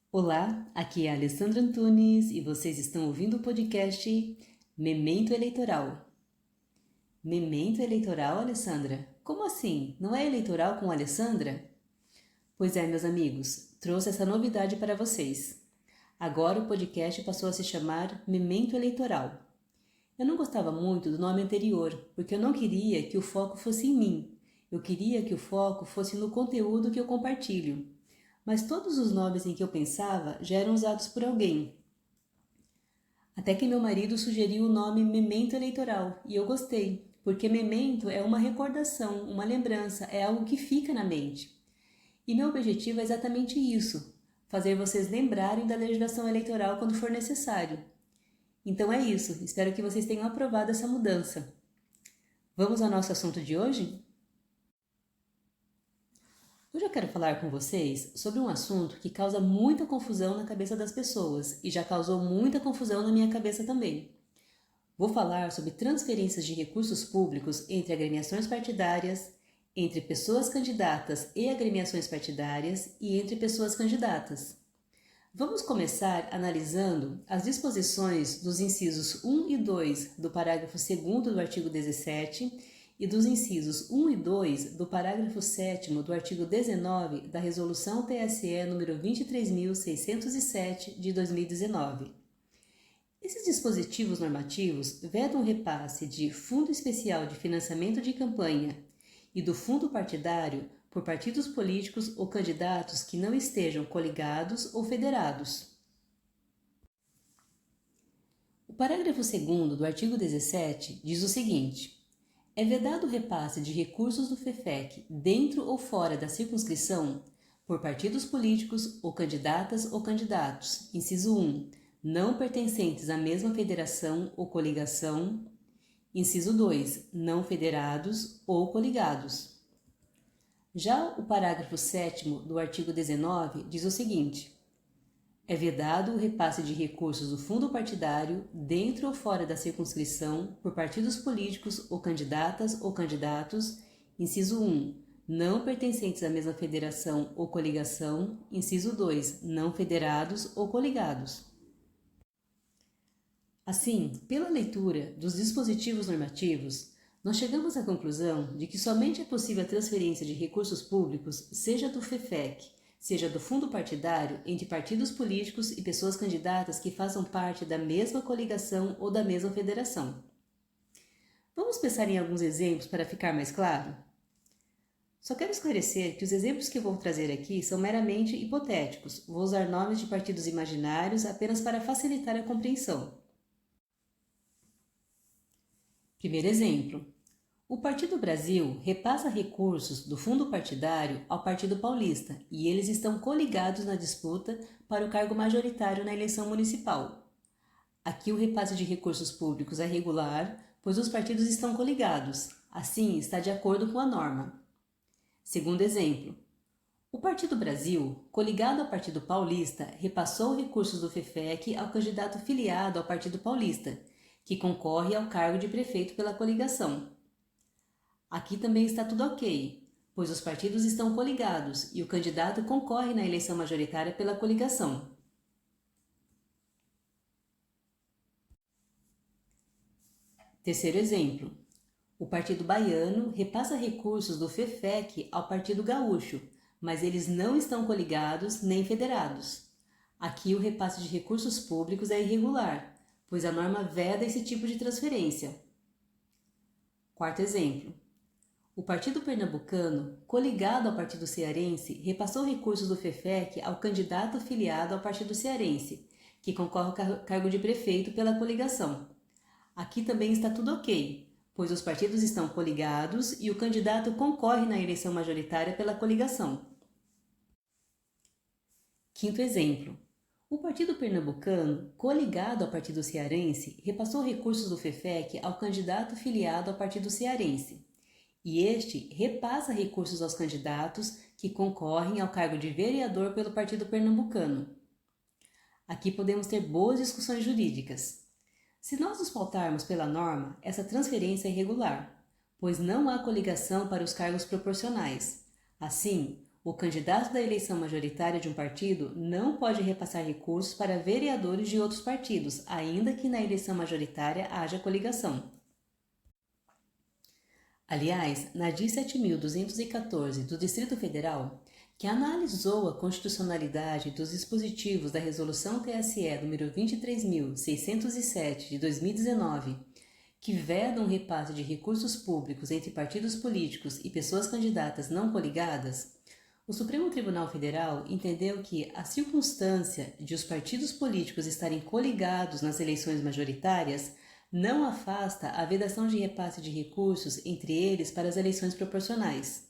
Olá, aqui é a Alessandra Antunes e vocês estão ouvindo o podcast Memento Eleitoral. Memento Eleitoral, Alessandra? Como assim? Não é eleitoral com Alessandra? Pois é, meus amigos, trouxe essa novidade para vocês. Agora o podcast passou a se chamar Memento Eleitoral. Eu não gostava muito do nome anterior, porque eu não queria que o foco fosse em mim. Eu queria que o foco fosse no conteúdo que eu compartilho. Mas todos os nomes em que eu pensava já eram usados por alguém. Até que meu marido sugeriu o nome Memento Eleitoral e eu gostei, porque memento é uma recordação, uma lembrança, é algo que fica na mente. E meu objetivo é exatamente isso: fazer vocês lembrarem da legislação eleitoral quando for necessário. Então é isso, espero que vocês tenham aprovado essa mudança. Vamos ao nosso assunto de hoje? Hoje eu quero falar com vocês sobre um assunto que causa muita confusão na cabeça das pessoas e já causou muita confusão na minha cabeça também. Vou falar sobre transferências de recursos públicos entre agremiações partidárias, entre pessoas candidatas e agremiações partidárias e entre pessoas candidatas. Vamos começar analisando as disposições dos incisos 1 e 2 do parágrafo 2º do artigo 17 e dos incisos 1 e 2 do parágrafo 7º do artigo 19 da Resolução TSE nº 23.607 de 2019. Esses dispositivos normativos vedam o repasse de Fundo Especial de Financiamento de Campanha e do Fundo Partidário por partidos políticos ou candidatos que não estejam coligados ou federados. O parágrafo 2º do artigo 17 diz o seguinte: é vedado o repasse de recursos do FEFEC dentro ou fora da circunscrição por partidos políticos ou candidatas ou candidatos, inciso 1, não pertencentes à mesma federação ou coligação, inciso 2, não federados ou coligados. Já o parágrafo 7º do artigo 19 diz o seguinte: é vedado o repasse de recursos do fundo partidário dentro ou fora da circunscrição por partidos políticos ou candidatos, inciso 1, não pertencentes à mesma federação ou coligação, inciso 2, não federados ou coligados. Assim, pela leitura dos dispositivos normativos, nós chegamos à conclusão de que somente é possível a transferência de recursos públicos, seja do FEFEC, seja do fundo partidário, entre partidos políticos e pessoas candidatas que façam parte da mesma coligação ou da mesma federação. Vamos pensar em alguns exemplos para ficar mais claro? Só quero esclarecer que os exemplos que eu vou trazer aqui são meramente hipotéticos. Vou usar nomes de partidos imaginários apenas para facilitar a compreensão. Primeiro exemplo: o Partido Brasil repassa recursos do fundo partidário ao Partido Paulista e eles estão coligados na disputa para o cargo majoritário na eleição municipal. Aqui o repasse de recursos públicos é regular, pois os partidos estão coligados, assim está de acordo com a norma. Segundo exemplo: o Partido Brasil, coligado ao Partido Paulista, repassou recursos do FEFEC ao candidato filiado ao Partido Paulista, que concorre ao cargo de prefeito pela coligação. Aqui também está tudo ok, pois os partidos estão coligados e o candidato concorre na eleição majoritária pela coligação. Terceiro exemplo: o Partido Baiano repassa recursos do FEFEC ao Partido Gaúcho, mas eles não estão coligados nem federados. Aqui o repasse de recursos públicos é irregular, pois a norma veda esse tipo de transferência. Quarto exemplo: o Partido Pernambucano, coligado ao Partido Cearense, repassou recursos do FEFEC ao candidato filiado ao Partido Cearense, que concorre ao cargo de prefeito pela coligação. Aqui também está tudo ok, pois os partidos estão coligados e o candidato concorre na eleição majoritária pela coligação. Quinto exemplo: o Partido Pernambucano, coligado ao Partido Cearense, repassou recursos do FEFEC ao candidato filiado ao Partido Cearense, e este repassa recursos aos candidatos que concorrem ao cargo de vereador pelo Partido Pernambucano. Aqui podemos ter boas discussões jurídicas. Se nós nos pautarmos pela norma, essa transferência é irregular, pois não há coligação para os cargos proporcionais. Assim, O candidato da eleição majoritária de um partido não pode repassar recursos para vereadores de outros partidos, ainda que na eleição majoritária haja coligação. Aliás, na DIN 7.214 do Distrito Federal, que analisou a constitucionalidade dos dispositivos da Resolução TSE nº 23.607 de 2019, que vedam o repasse de recursos públicos entre partidos políticos e pessoas candidatas não coligadas, o Supremo Tribunal Federal entendeu que a circunstância de os partidos políticos estarem coligados nas eleições majoritárias não afasta a vedação de repasse de recursos entre eles para as eleições proporcionais.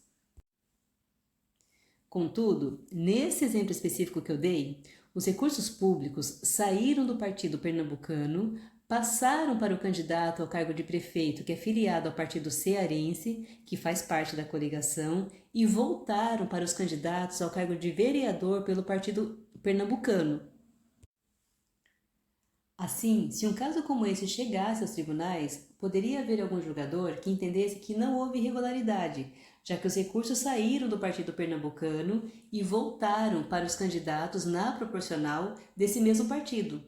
Contudo, nesse exemplo específico que eu dei, os recursos públicos saíram do partido pernambucano, passaram para o candidato ao cargo de prefeito que é filiado ao partido cearense, que faz parte da coligação, e voltaram para os candidatos ao cargo de vereador pelo partido pernambucano. Assim, se um caso como esse chegasse aos tribunais, poderia haver algum julgador que entendesse que não houve irregularidade, já que os recursos saíram do partido pernambucano e voltaram para os candidatos na proporcional desse mesmo partido.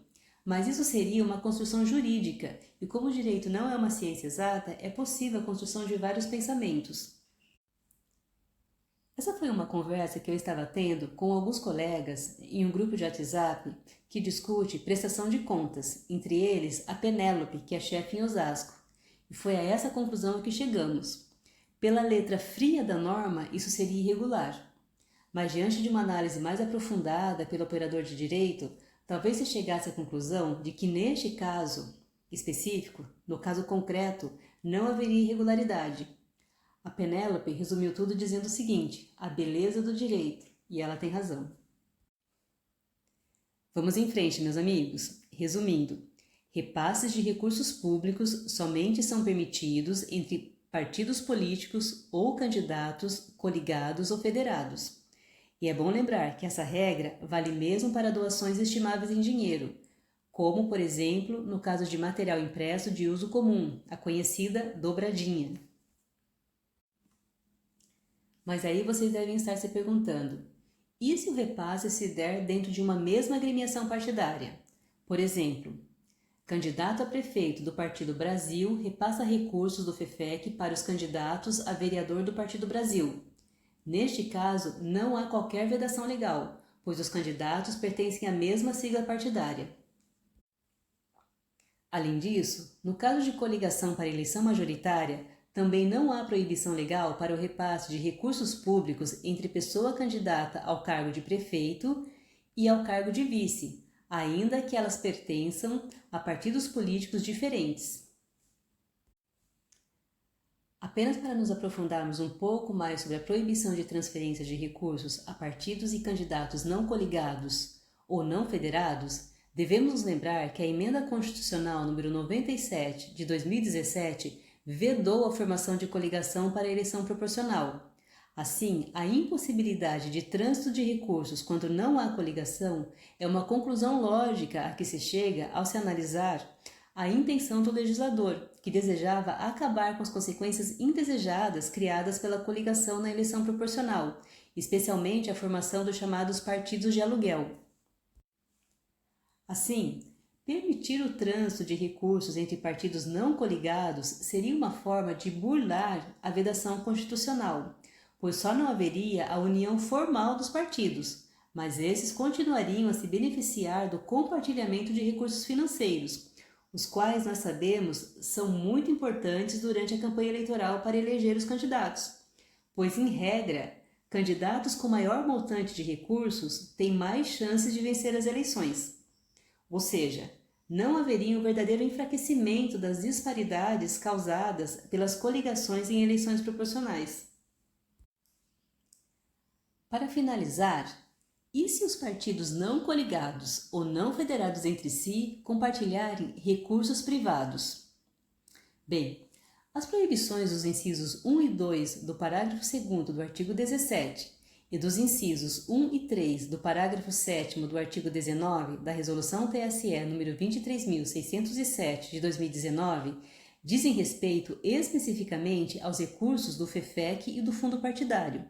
Mas isso seria uma construção jurídica, e como o direito não é uma ciência exata, é possível a construção de vários pensamentos. Essa foi uma conversa que eu estava tendo com alguns colegas em um grupo de WhatsApp que discute prestação de contas, entre eles a Penélope, que é chefe em Osasco. E foi a essa conclusão que chegamos. Pela letra fria da norma, isso seria irregular. Mas diante de uma análise mais aprofundada pelo operador de direito, talvez se chegasse à conclusão de que neste caso específico, no caso concreto, não haveria irregularidade. A Penélope resumiu tudo dizendo o seguinte: a beleza do direito, e ela tem razão. Vamos em frente, meus amigos. Resumindo, repasses de recursos públicos somente são permitidos entre partidos políticos ou candidatos coligados ou federados. E é bom lembrar que essa regra vale mesmo para doações estimáveis em dinheiro, como, por exemplo, no caso de material impresso de uso comum, a conhecida dobradinha. Mas aí vocês devem estar se perguntando, e se o repasse se der dentro de uma mesma agremiação partidária? Por exemplo, candidato a prefeito do Partido Brasil repassa recursos do FEFEC para os candidatos a vereador do Partido Brasil. Neste caso, não há qualquer vedação legal, pois os candidatos pertencem à mesma sigla partidária. Além disso, no caso de coligação para eleição majoritária, também não há proibição legal para o repasse de recursos públicos entre pessoa candidata ao cargo de prefeito e ao cargo de vice, ainda que elas pertençam a partidos políticos diferentes. Apenas para nos aprofundarmos um pouco mais sobre a proibição de transferência de recursos a partidos e candidatos não coligados ou não federados, devemos nos lembrar que a Emenda Constitucional número 97 de 2017 vedou a formação de coligação para a eleição proporcional. Assim, a impossibilidade de trânsito de recursos quando não há coligação é uma conclusão lógica a que se chega ao se analisar a intenção do legislador, que desejava acabar com as consequências indesejadas criadas pela coligação na eleição proporcional, especialmente a formação dos chamados partidos de aluguel. Assim, permitir o trânsito de recursos entre partidos não coligados seria uma forma de burlar a vedação constitucional, pois só não haveria a união formal dos partidos, mas esses continuariam a se beneficiar do compartilhamento de recursos financeiros, os quais nós sabemos são muito importantes durante a campanha eleitoral para eleger os candidatos, pois, em regra, candidatos com maior montante de recursos têm mais chances de vencer as eleições. Ou seja, não haveria um verdadeiro enfraquecimento das disparidades causadas pelas coligações em eleições proporcionais. Para finalizar, e se os partidos não coligados ou não federados entre si compartilharem recursos privados? Bem, as proibições dos incisos 1 e 2 do parágrafo 2º do artigo 17 e dos incisos 1 e 3 do parágrafo 7º do artigo 19 da Resolução TSE nº 23.607 de 2019 dizem respeito especificamente aos recursos do FEFEC e do fundo partidário.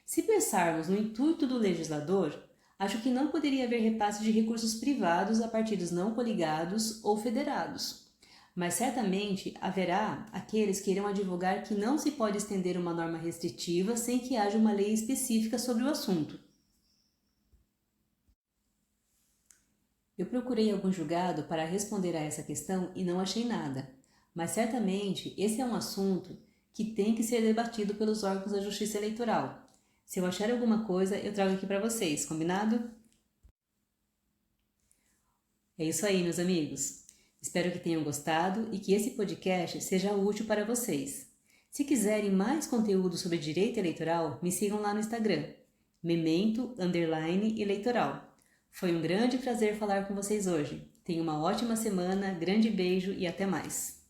Se pensarmos no intuito do legislador, acho que não poderia haver repasse de recursos privados a partidos não coligados ou federados. Mas certamente haverá aqueles que irão advogar que não se pode estender uma norma restritiva sem que haja uma lei específica sobre o assunto. Eu procurei algum julgado para responder a essa questão e não achei nada, mas certamente esse é um assunto que tem que ser debatido pelos órgãos da Justiça Eleitoral. Se eu achar alguma coisa, eu trago aqui para vocês, combinado? É isso aí, meus amigos. Espero que tenham gostado e que esse podcast seja útil para vocês. Se quiserem mais conteúdo sobre direito eleitoral, me sigam lá no Instagram, memento_eleitoral. Foi um grande prazer falar com vocês hoje. Tenham uma ótima semana, grande beijo e até mais.